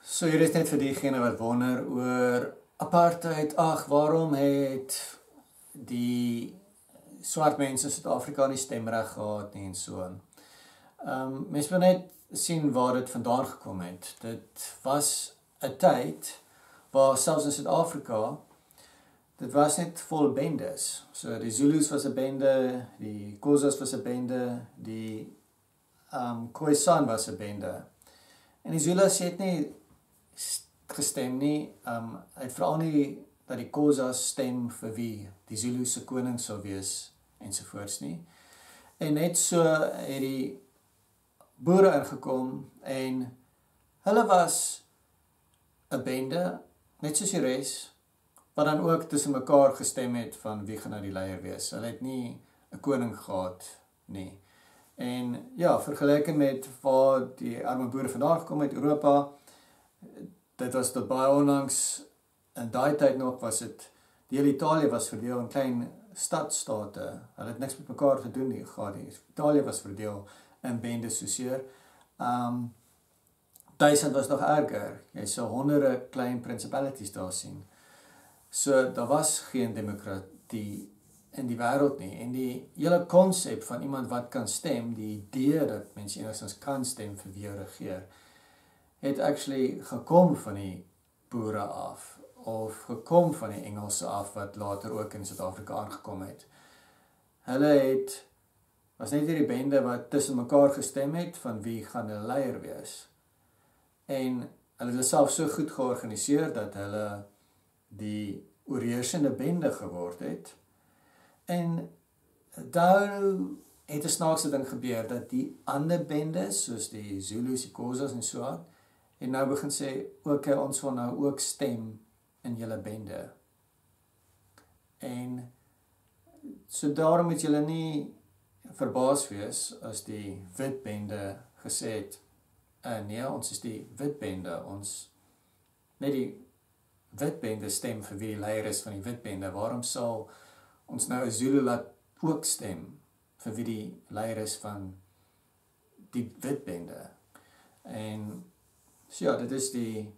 So hier is net vir diegene wat wonder oor apartheid. Ag, waarom het die swart mense in Suid-Afrika nie stemreg gehad nie en so. Mens moet net sien waar dit vandaan gekom het. Dit was 'n tyd waar selfs in Suid-Afrika dit was net vol bendes. So die Zulus was 'n bende, die Xhosas was 'n bende, die Khoisan was 'n bende. En die Zulus het nie gestem nie, het veral nie dat die Xhosas stem vir wie die Zulu se koning sou wees ensovoorts nie. En net so het die boere ingekom en hulle was 'n bende, net soos die res, wat dan ook tussen mekaar gestem het van wie gaan nou die leier wees. Hulle het nie 'n koning gehad nie. En ja, vergelyking met waar die arme boere vandaan gekom het, Europa, dit was tot baie onlangs, in daai tyd nog was dit, die hele Italië was verdeel in klein stadsstate. Hulle het niks met mekaar te doen nie gehad nie. Italië was verdeel in bendes soseer. Duitsland was nog erger. Jy sou honderde klein principalities daar sien. So daar was geen demokratie in die wêreld nie. En die hele konsep van iemand wat kan stem, die idee dat mense enigstens kan stem vir wie jou regeer, het actually gekom van die boere af, of gekom van die Engelse af, wat later ook in Suid-Afrika aangekom het. Hulle was net hierdie bende wat tussen mekaar gestem het van wie gaan hulle leier wees. En hulle het self so goed georganiseer dat hulle die oorheersende bende geword het. En daar het 'n snaakse ding gebeur, dat die ander bendes, soos die Zulus, die Xhosas en so aan, en nou begin sê, okay, ons wil nou ook stem in julle bende. En so daarom moet julle nie verbaas wees as die wit bende gesê het, nee, ons is die wit bende, net die wit bende stem vir wie die leier is van die wit bende. Waarom sal ons nou 'n Zulu laat ook stem vir wie die leier is van die wit bende? En so ja, dit is die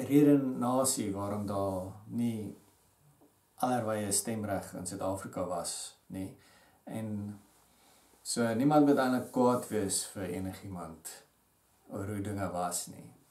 redenasie waarom daar nie allerlei stemreg in Suid-Afrika was nie. En so niemand moet eintlik kwaad wees vir enigiemand oor hoe dinge was nie.